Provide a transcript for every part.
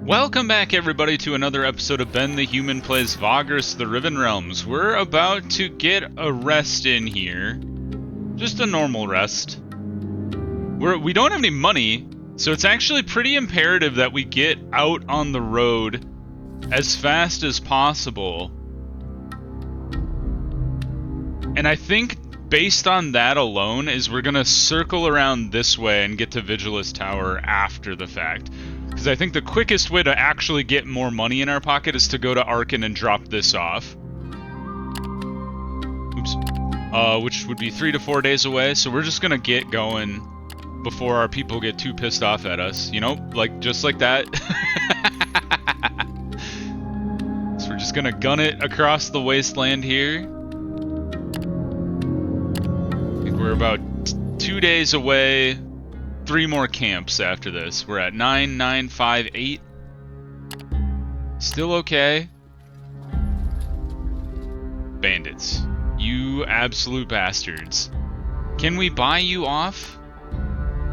Welcome back, everybody, to another episode of Ben the Human Plays Vagrus, the Riven Realms. We're about to get a rest in here. Just a normal rest. We don't have any money, so it's actually pretty imperative that we get out on the road as fast as possible. And I think based on that alone is we're gonna circle around this way and get to Vigilus Tower after the fact. Because I think the quickest way to actually get more money in our pocket is to go to Arcane and drop this off. Oops. Which would be 3 to 4 days away, so we're just gonna get going before our people get too pissed off at us. You know, like, just like that. So we're just gonna gun it across the Wasteland here. I think we're about 2 days away. 3 more camps after this. We're at 9, 9, 5, 8. Still okay. Bandits. You absolute bastards. Can we buy you off?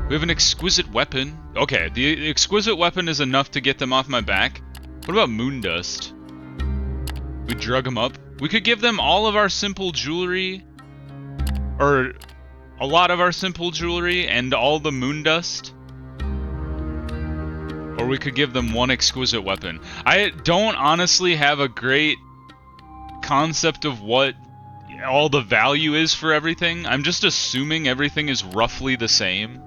We have an exquisite weapon. Okay, the exquisite weapon is enough to get them off my back. What about moon dust? We drug them up. We could give them all of our simple jewelry. Or a lot of our simple jewelry and all the moon dust. Or we could give them one exquisite weapon. I don't honestly have a great concept of what all the value is for everything. I'm just assuming everything is roughly the same.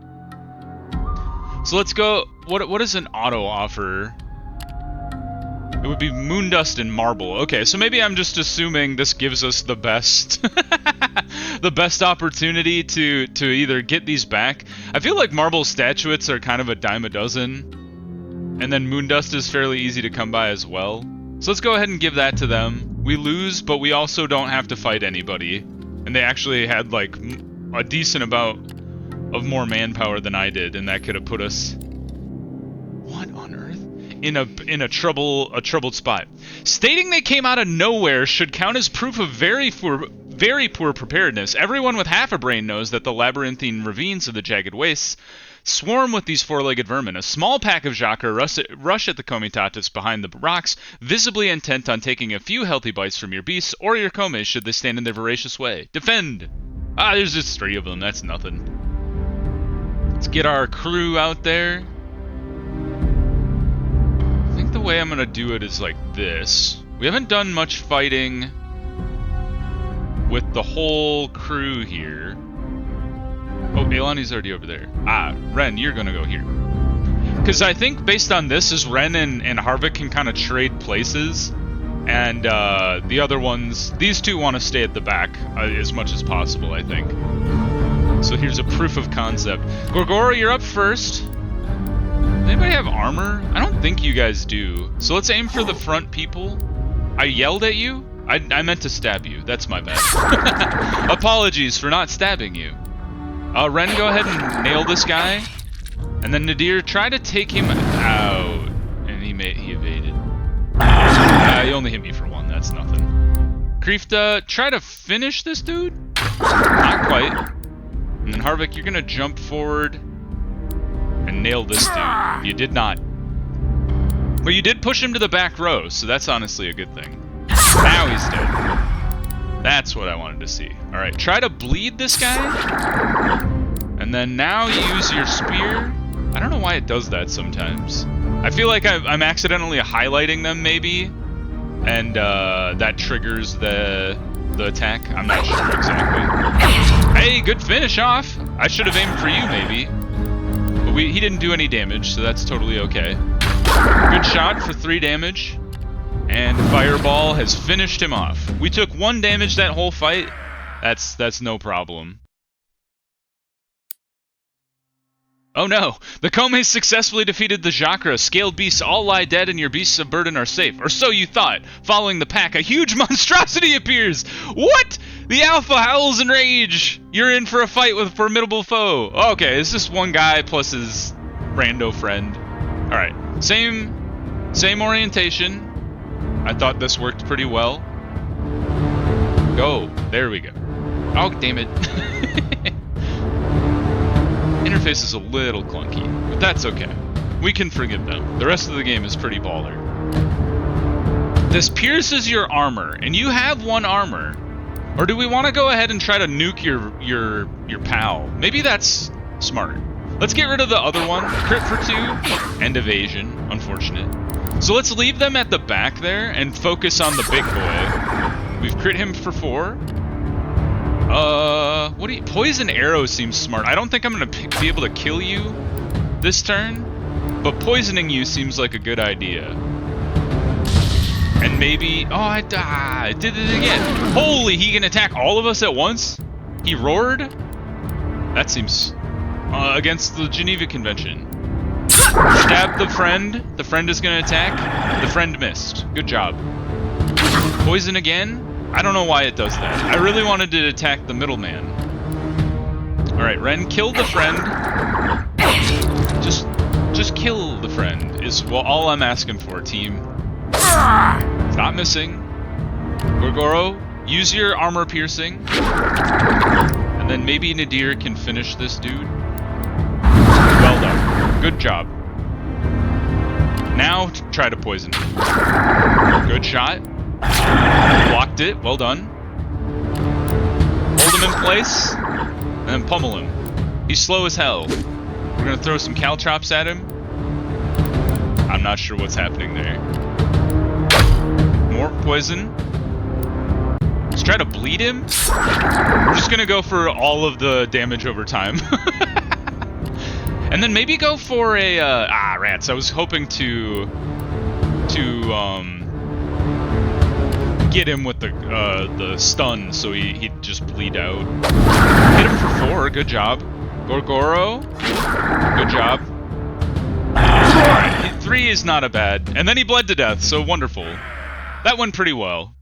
So let's go. What is an auto offer? It would be moon dust and marble. Okay, so maybe I'm just assuming this gives us the best the best opportunity to either get these back. I feel like marble statuettes are kind of a dime a dozen. And then moon dust is fairly easy to come by as well. So let's go ahead and give that to them. We lose, but we also don't have to fight anybody. And they actually had like a decent amount of more manpower than I did, and that could have put us what on earth? In a troubled spot. Stating they came out of nowhere should count as proof of very poor preparedness. Everyone with half a brain knows that the labyrinthine ravines of the jagged wastes swarm with these four-legged vermin. A small pack of Jacques rush at the comitatus behind the rocks, visibly intent on taking a few healthy bites from your beasts or your comes should they stand in their voracious way. Defend! Ah, there's just 3 of them. That's nothing. Let's get our crew out there. I think the way I'm gonna do it is like this. We haven't done much fighting with the whole crew here. Oh, Aelani's already over there. Ah, Ren, you're gonna go here. Because I think based on this is Ren and Harvick can kind of trade places. And the other ones, these two want to stay at the back as much as possible, I think. So here's a proof of concept. Gorgora, you're up first. Does anybody have armor? I don't think you guys do. So let's aim for the front people. I yelled at you? I meant to stab you. That's my bad. Apologies for not stabbing you. Ren, go ahead and nail this guy. And then Nadir, try to take him out. And he evaded. He only hit me for 1. That's nothing. Krifta, try to finish this dude? Not quite. And then Harvick, you're gonna jump forward and nail this dude. You did not. But you did push him to the back row, so that's honestly a good thing. Now he's dead. That's what I wanted to see. Alright, try to bleed this guy. And then now you use your spear. I don't know why it does that sometimes. I feel like I'm accidentally highlighting them, maybe. And that triggers the attack. I'm not sure exactly. Hey, good finish off. I should have aimed for you, maybe. But he didn't do any damage, so that's totally okay. Good shot for 3 damage. And Fireball has finished him off. We took 1 damage that whole fight. That's no problem. Oh no! The Comes successfully defeated the Jacques. Scaled beasts all lie dead and your beasts of burden are safe. Or so you thought. Following the pack, a huge monstrosity appears! What?! The Alpha howls in rage! You're in for a fight with a formidable foe. Okay, it's just one guy plus his rando friend. Alright, same orientation. I thought this worked pretty well. Go. There we go. Oh, damn it. Interface is a little clunky, but that's okay. We can forgive them. The rest of the game is pretty baller. This pierces your armor, and you have 1 armor. Or do we want to go ahead and try to nuke your pal? Maybe that's smart. Let's get rid of the other one. Crit for 2 and evasion. Unfortunate. So let's leave them at the back there and focus on the big boy. We've crit him for 4. What do you... Poison arrow seems smart. I don't think I'm going to be able to kill you this turn, but poisoning you seems like a good idea. And maybe... Oh, I did it again. Holy, he can attack all of us at once? He roared? That seems against the Geneva Convention. Stab the friend. The friend is going to attack. The friend missed. Good job. Poison again? I don't know why it does that. I really wanted to attack the middleman. Alright, Ren, kill the friend. Just kill the friend is all I'm asking for, team. Stop missing. Gorgoro, use your armor piercing. And then maybe Nadir can finish this dude. Well done. Good job. Now try to poison him. Good shot. Blocked it. Well done. Hold him in place. And then pummel him. He's slow as hell. We're going to throw some caltrops at him. I'm not sure what's happening there. More poison. Let's try to bleed him. We're just going to go for all of the damage over time. And then maybe go for a... rats. I was hoping to get him with the stun so he'd just bleed out. Hit him for 4. Good job. Gorgoro. Good job. Alright, 3 is not a bad. And then he bled to death, so wonderful. That went pretty well.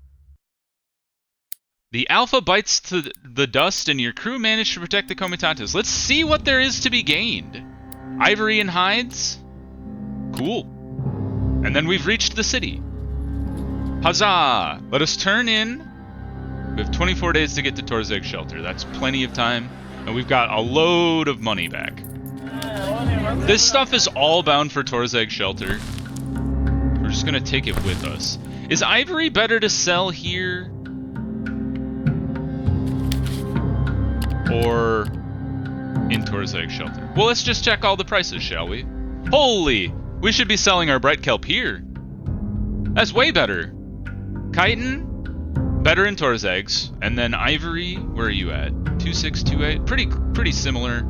The Alpha bites to the dust and your crew managed to protect the Comitatus. Let's see what there is to be gained. Ivory and hides? Cool. And then we've reached the city. Huzzah! Let us turn in. We have 24 days to get to Torzeg Shelter. That's plenty of time. And we've got a load of money back. This stuff is all bound for Torzeg Shelter. We're just going to take it with us. Is Ivory better to sell here? Or in Torzeg Shelter? Well, let's just check all the prices, shall we? Holy! We should be selling our Bright Kelp here. That's way better. Chitin, better in Torzegs. And then Ivory, where are you at? 2628? Pretty similar.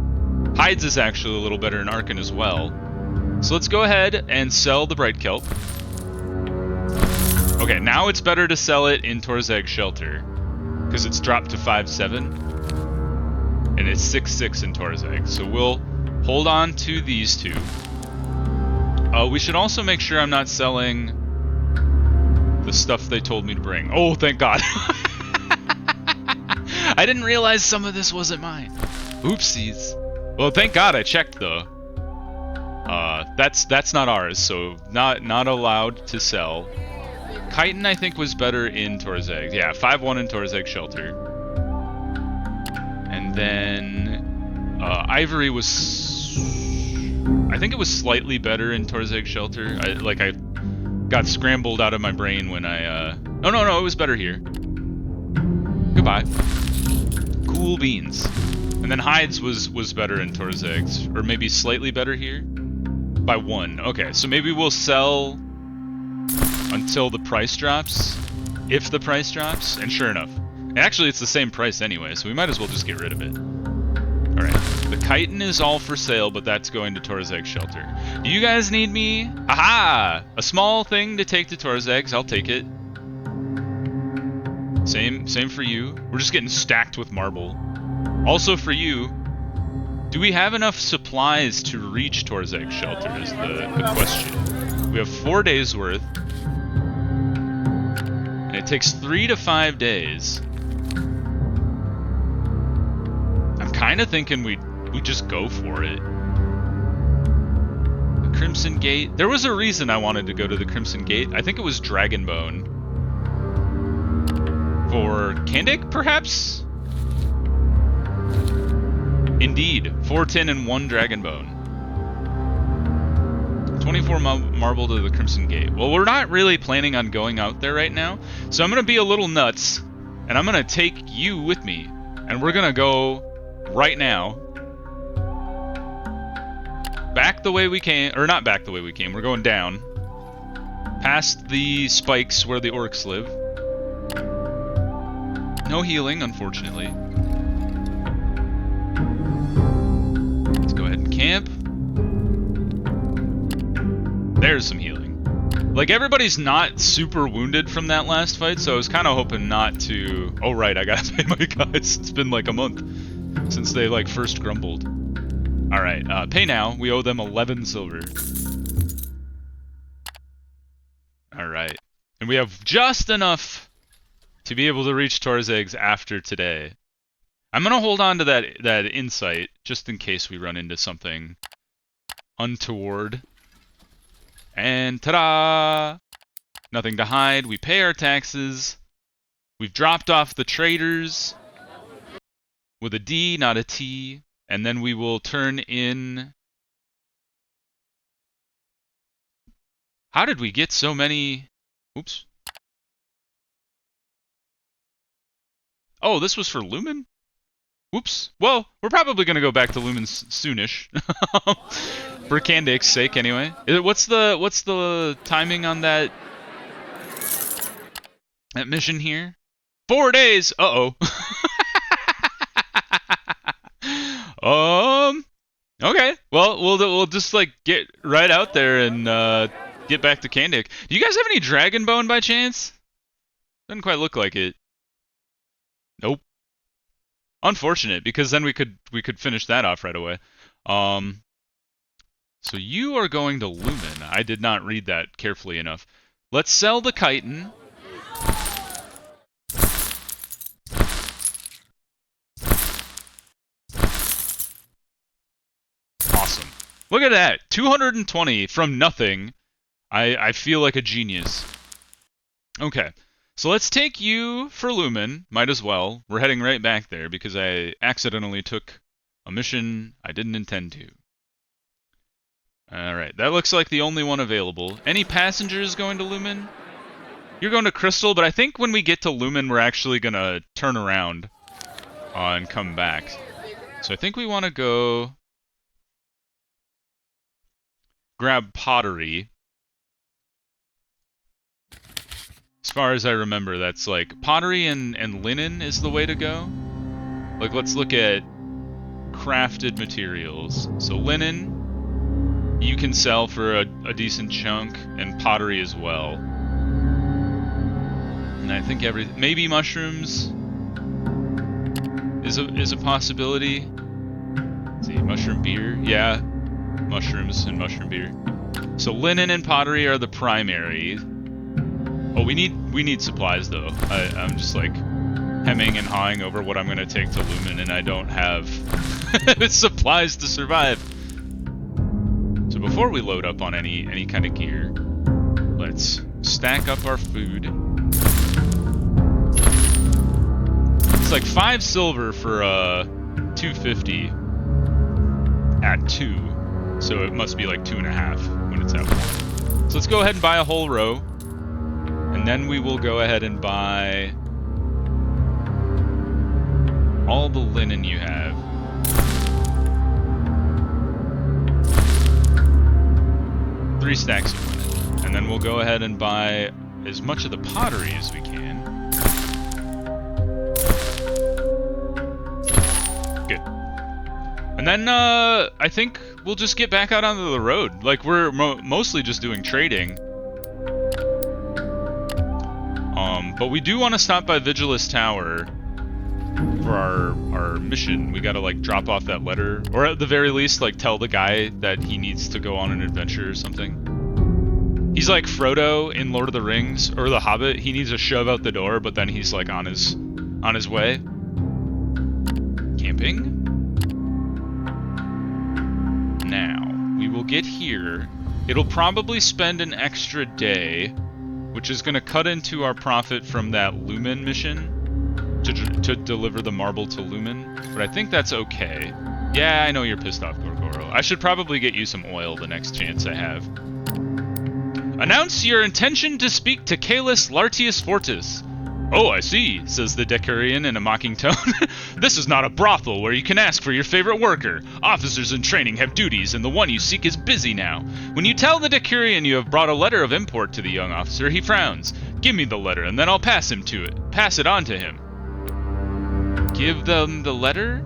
Hides is actually a little better in Arcane as well. So let's go ahead and sell the Bright Kelp. Okay, now it's better to sell it in Torzeg Shelter. Because it's dropped to 5.7. And it's 6.6 in Torzeg. So we'll hold on to these two. We should also make sure I'm not selling the stuff they told me to bring. Oh, thank God. I didn't realize some of this wasn't mine. Oopsies. Well, thank God I checked though. That's not ours, so not allowed to sell. Chitin I think was better in Torzeg. Yeah, 5.1 in Torzeg Shelter. And then Ivory was, I think it was slightly better in Torzeg Shelter. I got scrambled out of my brain when I oh no, it was better here. Goodbye. Cool beans. And then Hides was better in Torzegs, or maybe slightly better here by 1. Okay, so maybe we'll sell until the price drops, if the price drops, and sure enough. Actually, it's the same price anyway, so we might as well just get rid of it. Alright, the chitin is all for sale, but that's going to Torzeg Shelter. Do you guys need me? Aha! A small thing to take to Torzegs, I'll take it. Same for you. We're just getting stacked with marble. Also for you, do we have enough supplies to reach Torzeg Shelter is the question. We have 4 days worth. And it takes 3 to 5 days. I'm kind of thinking we just go for it. The Crimson Gate. There was a reason I wanted to go to the Crimson Gate. I think it was Dragonbone. For Kandik, perhaps? Indeed. 4 tin and 1 Dragonbone. 24 marble to the Crimson Gate. Well, we're not really planning on going out there right now, so I'm going to be a little nuts, and I'm going to take you with me, and we're going to go right now. Back the way we came, or not back the way we came, we're going down. Past the spikes where the orcs live. No healing, unfortunately. Let's go ahead and camp. There's some healing. Like, everybody's not super wounded from that last fight, so I was kind of hoping not to... Oh, right, I gotta pay my guys. It's been like a month since they, like, first grumbled. Alright, pay now. We owe them 11 silver. Alright. And we have just enough to be able to reach Torzeg's after today. I'm gonna hold on to that insight, just in case we run into something untoward. And ta-da! Nothing to hide. We pay our taxes. We've dropped off the traders with a D, not a T. And then we will turn in... How did we get so many... Oops. Oh, this was for Lumen? Whoops. Well, we're probably going to go back to Lumen soonish. For Candake's sake, anyway. What's the timing on that mission here? 4 days! Uh-oh. Okay. Well, we'll just, like, get right out there and, get back to Candake. Do you guys have any Dragon Bone by chance? Doesn't quite look like it. Nope. Unfortunate, because then we could finish that off right away. So you are going to Lumen. I did not read that carefully enough. Let's sell the chitin. Awesome. Look at that. 220 from nothing. I feel like a genius. Okay. So let's take you for Lumen. Might as well. We're heading right back there because I accidentally took a mission I didn't intend to. Alright, that looks like the only one available. Any passengers going to Lumen? You're going to Crystal, but I think when we get to Lumen, we're actually going to turn around and come back. So I think we want to go grab pottery. As far as I remember, that's like pottery and linen is the way to go. Like, let's look at crafted materials. So linen, you can sell for a decent chunk, and pottery as well. And I think maybe mushrooms is a possibility. Let's see, mushroom beer, yeah, mushrooms and mushroom beer. So linen and pottery are the primary. Oh, we need supplies though. I'm just like hemming and hawing over what I'm gonna take to Lumen, and I don't have supplies to survive. So before we load up on any kind of gear, let's stack up our food. It's like 5 silver for 250 at 2, so it must be like 2.5 when it's at 1. So let's go ahead and buy a whole row, and then we will go ahead and buy all the linen you have. Three stacks of linen. And then we'll go ahead and buy as much of the pottery as we can. Good. And then I think we'll just get back out onto the road. Like, we're mostly just doing trading. But we do want to stop by Vigilus Tower for our mission. We gotta, like, drop off that letter, or at the very least, like, tell the guy that he needs to go on an adventure or something. He's like Frodo in Lord of the Rings or The Hobbit. He needs a shove out the door, but then he's like on his way. Camping. Now we will get here. It'll probably spend an extra day, which is gonna cut into our profit from that Lumen mission. To deliver the marble to Lumen, but I think that's okay. Yeah, I know you're pissed off, Gorgoro. I should probably get you some oil the next chance I have. Announce your intention to speak to Caelus Lartius Fortis. Oh, I see, says the Decurion in a mocking tone. This is not a brothel where you can ask for your favorite worker. Officers in training have duties, and the one you seek is busy now. When you tell the Decurion you have brought a letter of import to the young officer, he frowns. Give me the letter, and then I'll pass it on to him. Give them the letter?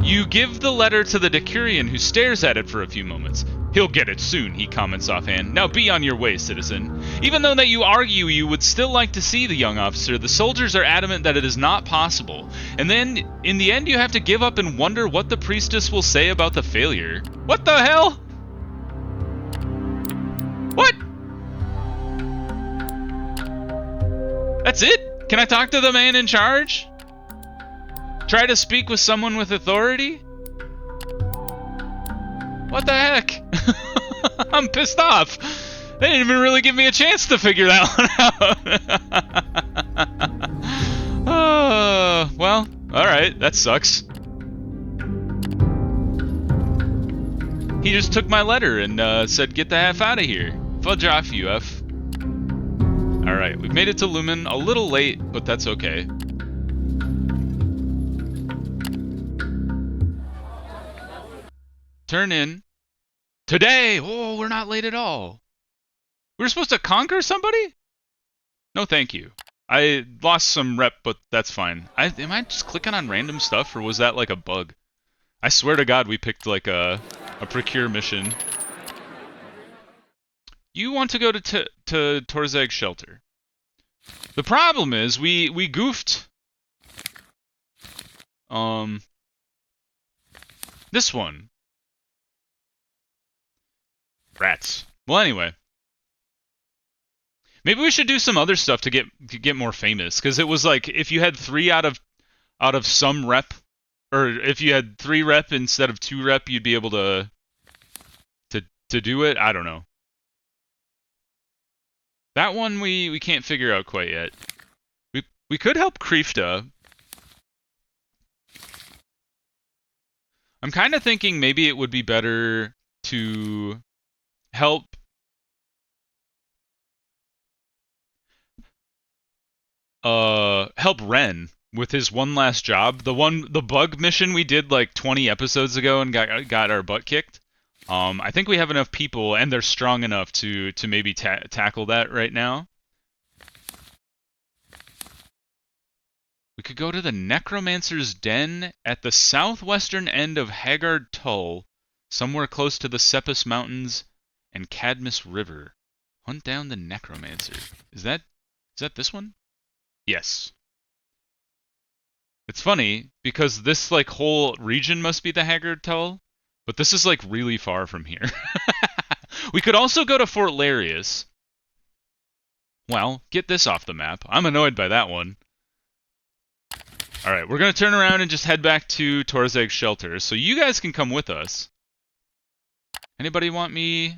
You give the letter to the Decurion, who stares at it for a few moments. He'll get it soon, he comments offhand. Now be on your way, citizen. Even though that you argue you would still like to see the young officer, the soldiers are adamant that it is not possible. And then, in the end, you have to give up and wonder what the priestess will say about the failure. What the hell? What? That's it? Can I talk to the man in charge? Try to speak with someone with authority? What the heck? I'm pissed off. They didn't even really give me a chance to figure that one out. Well, alright, that sucks. He just took my letter and said, get the F out of here. Fudge off, UF. Alright, we've made it to Lumen. A little late, but that's okay. Turn in. Today! Oh, we're not late at all. We were supposed to conquer somebody? No, thank you. I lost some rep, but that's fine. Am I just clicking on random stuff, or was that like a bug? I swear to God we picked like a procure mission. You want to go to Torzeg Shelter. The problem is we goofed this one. Rats. Well, anyway. Maybe we should do some other stuff to get more famous, because it was like if you had 3 out of some rep, or if you had 3 rep instead of 2 rep, you'd be able to do it. I don't know. That one we can't figure out quite yet. We could help Kreefta. I'm kind of thinking maybe it would be better to help Ren with his one last job. The bug mission we did like 20 episodes ago and got our butt kicked. I think we have enough people and they're strong enough to maybe tackle that right now. We could go to the Necromancer's Den at the southwestern end of Haggard Tull, somewhere close to the Cepus Mountains and Cadmus River. Hunt down the Necromancer. Is that this one? Yes. It's funny because this like whole region must be the Haggard Tull, but this is like really far from here. We could also go to Fort Lartius. Well, get this off the map. I'm annoyed by that one. Alright, we're going to turn around and just head back to Torzeg Shelter, so you guys can come with us. Anybody want me?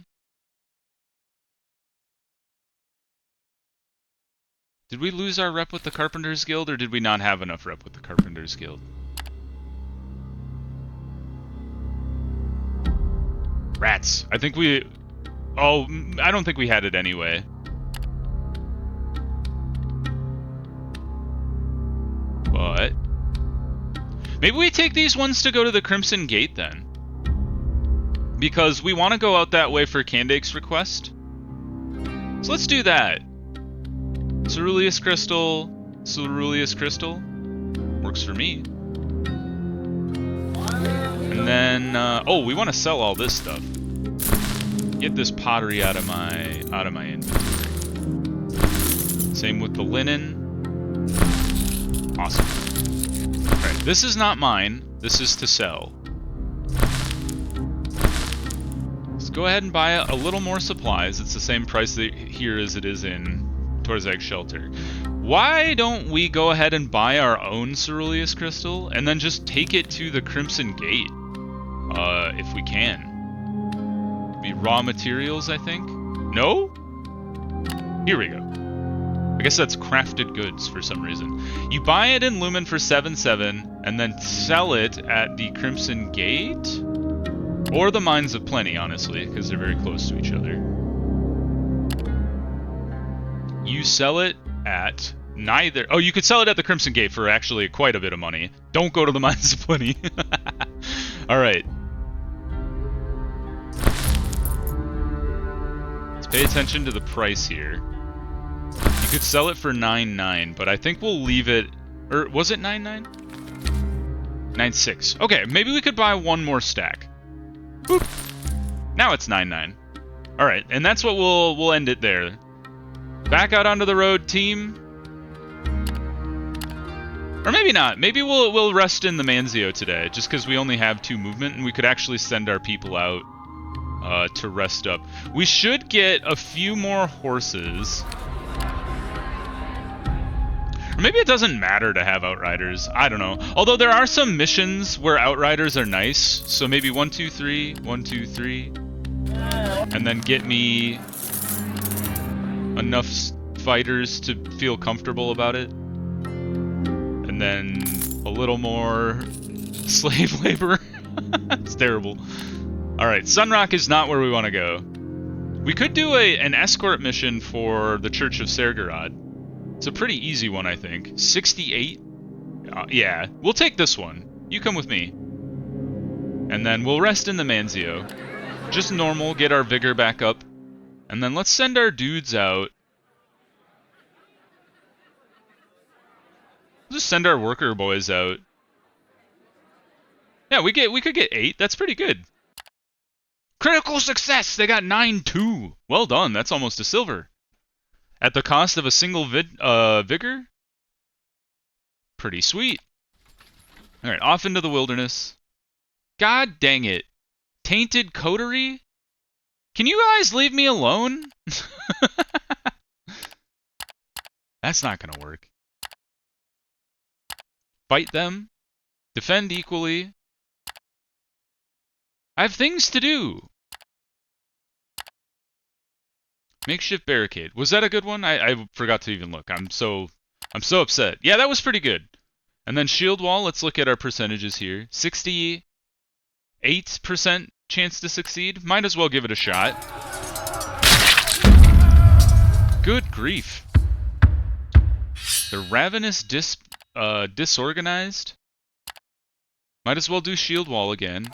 Did we lose our rep with the Carpenters Guild, or did we not have enough rep with the Carpenters Guild? Rats. I think we... Oh, I don't think we had it anyway. But... maybe we take these ones to go to the Crimson Gate, then. Because we want to go out that way for Candake's request. So let's do that. Ceruleus Crystal. Works for me. And then, oh, we want to sell all this stuff. Get this pottery out of my inventory. Same with the linen. Awesome. Alright, this is not mine. This is to sell. Let's go ahead and buy a little more supplies. It's the same price here as it is in Torzeg Shelter. Why don't we go ahead and buy our own Ceruleus Crystal and then just take it to the Crimson Gate? If we can. Be raw materials, I think? No? Here we go. I guess that's crafted goods for some reason. You buy it in Lumen for 7.7 and then sell it at the Crimson Gate? Or the Mines of Plenty, honestly, because they're very close to each other. you sell it at neither... Oh, you could sell it at the Crimson Gate for actually quite a bit of money. Don't go to the Mines of Plenty. Alright. Let's pay attention to the price here. You could sell it for 9.9, but I think we'll leave it... Or was it 9.9? 9.6. Okay, maybe we could buy one more stack. Boop. Now it's 9.9. Alright, and that's what we'll end it there. Back out onto the road, team. Or maybe not. Maybe we'll rest in the Manzio today, just because we only have 2 movement, and we could actually send our people out to rest up. We should get a few more horses. Or maybe it doesn't matter to have Outriders. I don't know. Although there are some missions where Outriders are nice. So maybe 1, 2, 3, 1, 2, 3. And then get me enough fighters to feel comfortable about it. And then a little more slave labor. It's terrible. Alright, Sunrock is not where we want to go. We could do an escort mission for the Church of Sergorod. It's a pretty easy one, I think. 68? Yeah, we'll take this one. You come with me. And then we'll rest in the Manzio. Just normal, get our vigor back up. And then let's send our dudes out. Just send our worker boys out. Yeah, we could get 8. That's pretty good. Critical success! They got 9-2. Well done, that's almost a silver. At the cost of a single vigor? Pretty sweet. Alright, off into the wilderness. God dang it. Tainted Coterie? Can you guys leave me alone? That's not gonna work. Fight them. Defend equally. I have things to do. Makeshift barricade. Was that a good one? I forgot to even look. I'm so upset. Yeah, that was pretty good. And then shield wall, let's look at our percentages here. 68% chance to succeed. Might as well give it a shot. Good grief. The ravenous disorganized. Might as well do shield wall again.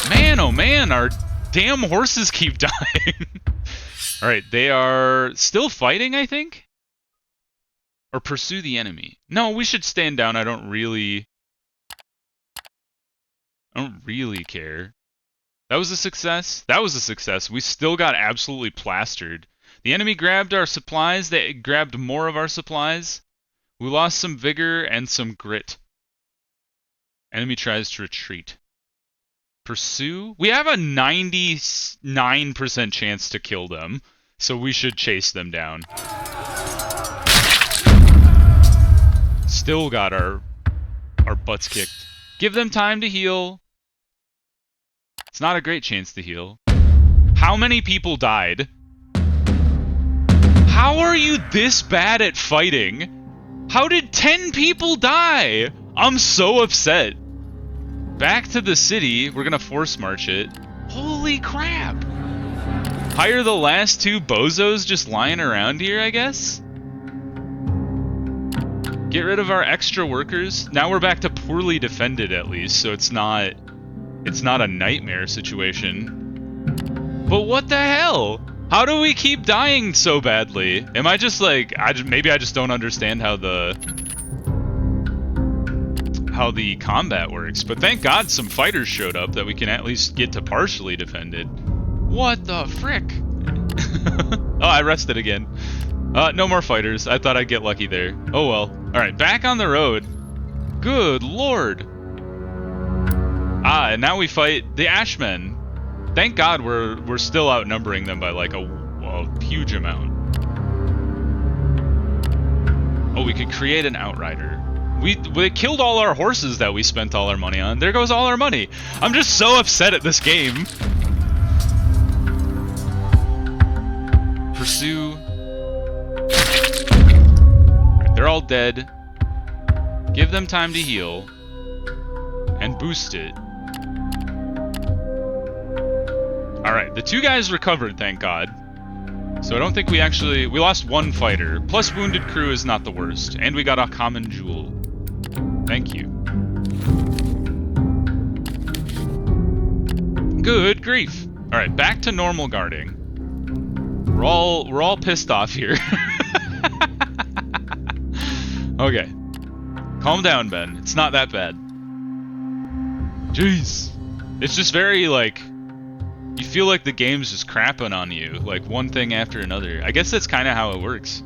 Man, oh man, our damn horses keep dying. Alright, they are still fighting, I think? Or pursue the enemy. No, we should stand down. I don't really care. That was a success. That was a success. We still got absolutely plastered. The enemy grabbed our supplies. They grabbed more of our supplies. We lost some vigor and some grit. Enemy tries to retreat. Pursue? We have a 99% chance to kill them, so we should chase them down. Still got our butts kicked. Give them time to heal. It's not a great chance to heal. How many people died? How are you this bad at fighting? How did 10 people die? I'm so upset. Back to the city. We're gonna force march it. Holy crap. Hire the last 2 bozos just lying around here, I guess? Get rid of our extra workers. Now we're back to poorly defended at least, so it's not a nightmare situation. But what the hell? How do we keep dying so badly? Am I just like maybe I just don't understand how the combat works, but thank God some fighters showed up that we can at least get to partially defended. What the frick? Oh, I rested again. No more fighters. I thought I'd get lucky there. Oh well. Alright, back on the road. Good lord. And now we fight the Ashmen. Thank God we're still outnumbering them by like a huge amount. Oh, we could create an outrider. They killed all our horses that we spent all our money on. There goes all our money. I'm just so upset at this game. Pursue. Right, they're all dead. Give them time to heal. And boost it. Alright, the 2 guys recovered, thank God. So I don't think we lost one fighter. Plus wounded crew is not the worst. And we got a common jewel. Thank you. Good grief. Alright, back to normal guarding. We're all pissed off here. Okay. Calm down, Ben. It's not that bad. Jeez. It's just very, like... You feel like the game's just crapping on you, like one thing after another. I guess that's kind of how it works.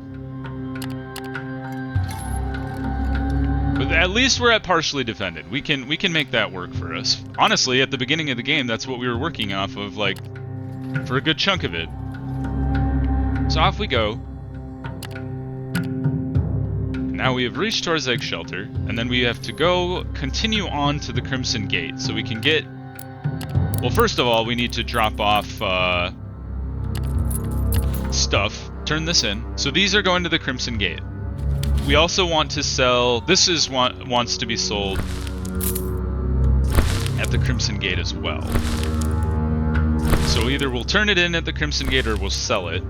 But at least we're at partially defended. We can make that work for us. Honestly, at the beginning of the game, that's what we were working off of, like, for a good chunk of it. So off we go. Now we have reached Torzeg's shelter, and then we have to continue on to the Crimson Gate, so we can get... Well, first of all, we need to drop off stuff. Turn this in. So these are going to the Crimson Gate. We also want to sell... This wants to be sold at the Crimson Gate as well. So either we'll turn it in at the Crimson Gate or we'll sell it.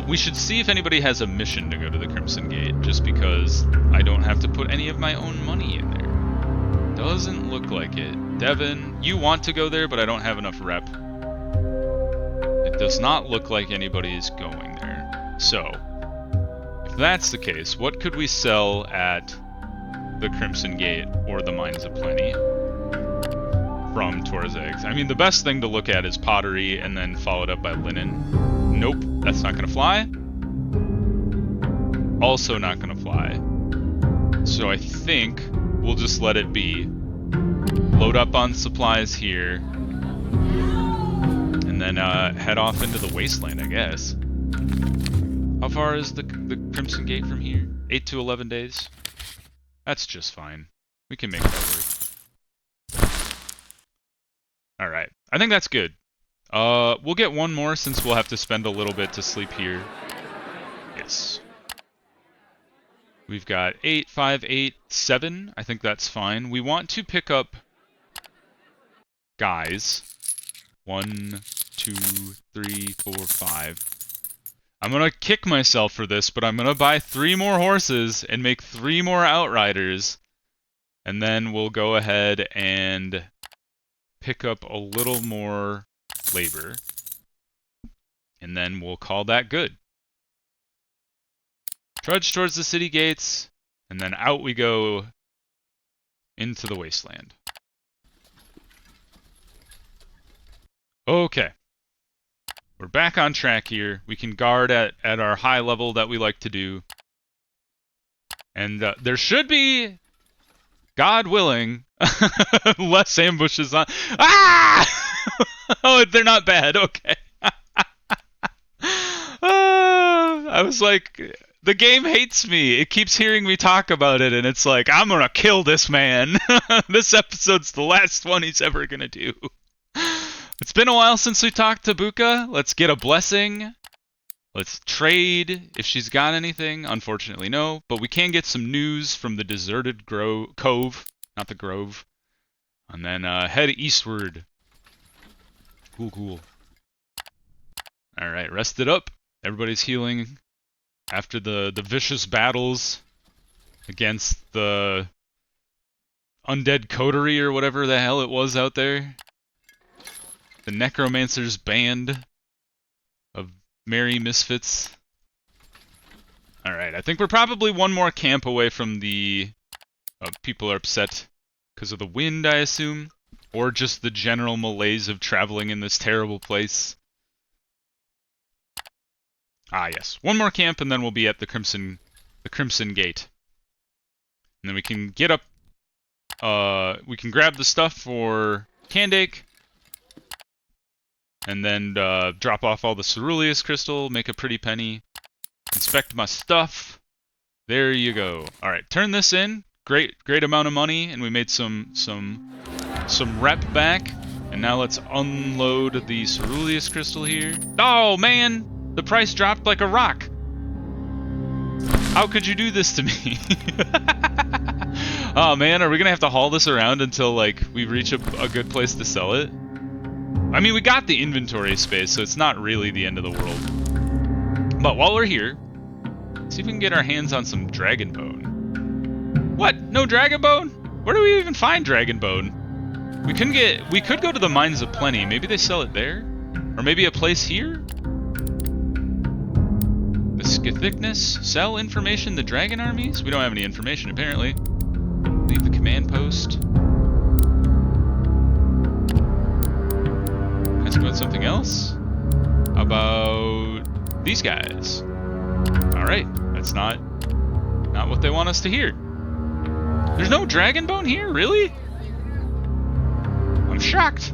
We should see if anybody has a mission to go to the Crimson Gate, just because I don't have to put any of my own money in there. Doesn't look like it. Devin, you want to go there, but I don't have enough rep. It does not look like anybody is going there. So, if that's the case, what could we sell at the Crimson Gate or the Mines of Plenty from Torzeg's? I mean, the best thing to look at is pottery and then followed up by linen. Nope, that's not gonna fly. Also not gonna fly. So I think we'll just let it be. Load up on supplies here. And then head off into the Wasteland, I guess. How far is the Crimson Gate from here? 8 to 11 days? That's just fine. We can make that work. Alright, I think that's good. We'll get one more since we'll have to spend a little bit to sleep here. Yes. We've got 8, 5, 8, 7. I think that's fine. We want to pick up guys. 1, 2, 3, 4, 5. I'm gonna kick myself for this, but I'm gonna buy 3 more horses and make 3 more outriders. And then we'll go ahead and pick up a little more labor. And then we'll call that good. Trudge towards the city gates, and then out we go into the Wasteland. Okay. We're back on track here. We can guard at our high level that we like to do. And there should be, God willing, less ambushes on... Ah! Oh, they're not bad. Okay. I was like... The game hates me. It keeps hearing me talk about it, and it's like, I'm gonna kill this man. This episode's the last one he's ever gonna do. It's been a while since we talked to Buka. Let's get a blessing. Let's trade if she's got anything. Unfortunately, no. But we can get some news from the deserted cove. Not the grove. And then head eastward. Cool, cool. Alright, rest it up. Everybody's healing. After the vicious battles against the undead coterie or whatever the hell it was out there. The necromancer's band of merry misfits. Alright, I think we're probably one more camp away from the... people are upset because of the wind, I assume. Or just the general malaise of traveling in this terrible place. Ah, yes. One more camp, and then we'll be at the Crimson Gate. And then we can get up... we can grab the stuff for Candake. And then drop off all the ceruleus crystal, make a pretty penny. Inspect my stuff. There you go. Alright, turn this in. Great amount of money, and we made some rep back. And now let's unload the ceruleus crystal here. Oh, man! The price dropped like a rock. How could you do this to me? Oh man, are we gonna have to haul this around until like we reach a good place to sell it? I mean, we got the inventory space, so it's not really the end of the world. But while we're here, let's see if we can get our hands on some dragon bone. What? No dragon bone? Where do we even find dragon bone? We could go to the Mines of Plenty. Maybe they sell it there? Or maybe a place here? The Scythicness? Sell information to dragon armies? We don't have any information, apparently. Leave the command post. Ask about something else? About these guys. Alright, that's not what they want us to hear. There's no dragon bone here? Really? I'm shocked.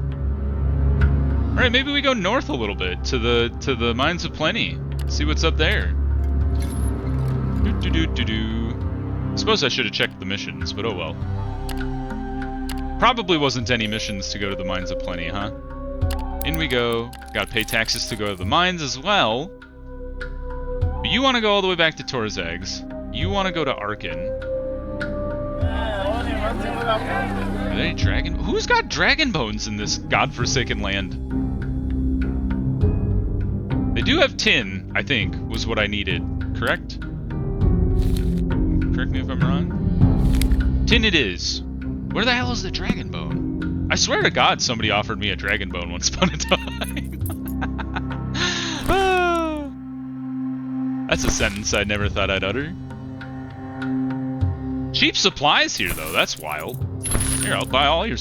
Alright, maybe we go north a little bit to the Mines of Plenty. See what's up there. I suppose I should have checked the missions, but oh well. Probably wasn't any missions to go to the Mines of Plenty, huh? In we go. Gotta pay taxes to go to the mines as well. But you want to go all the way back to Torzags. You want to go to Arcane. Are there any dragon... Who's got dragon bones in this godforsaken land? They do have tin, I think, was what I needed. Correct? Correct me if I'm wrong. Tin it is. Where the hell is the dragon bone? I swear to God somebody offered me a dragon bone once upon a time. That's a sentence I never thought I'd utter. Cheap supplies here, though. That's wild. Here, I'll buy all your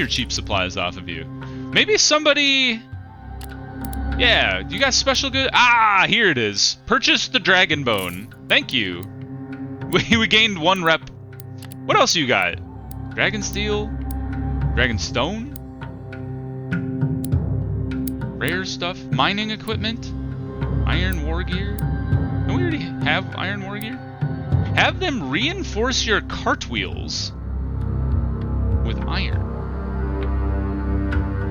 cheap supplies off of you. Maybe somebody... Yeah, you got special good... Ah, here it is. Purchase the dragon bone. Thank you. We gained 1 rep. What else you got? Dragon steel? Dragon stone? Rare stuff? Mining equipment? Iron war gear? Don't we already have iron war gear? Have them reinforce your cartwheels with iron.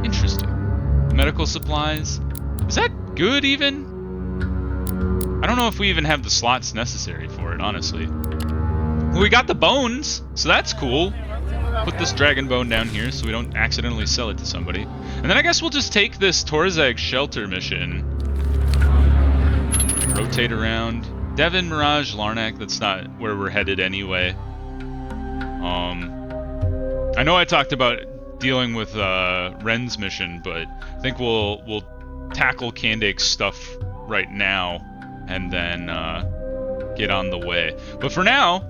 Interesting. Medical supplies. Is that good even? I don't know if we even have the slots necessary for it, honestly. Well, we got the bones, so that's cool. Put this dragon bone down here so we don't accidentally sell it to somebody. And then I guess we'll just take this Torzag shelter mission. Rotate around. Devon, Mirage, Larnak, that's not where we're headed anyway. I know I talked about dealing with Ren's mission, but I think we'll tackle Kandake's stuff right now and then get on the way. But for now,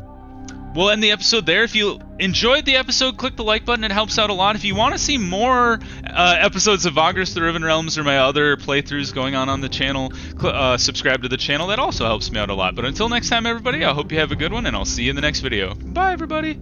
we'll end the episode there. If you enjoyed the episode, click the like button. It helps out a lot. If you want to see more episodes of Vagrus, the Riven Realms, or my other playthroughs going on the channel, subscribe to the channel. That also helps me out a lot. But until next time, everybody, I hope you have a good one, and I'll see you in the next video. Bye, everybody.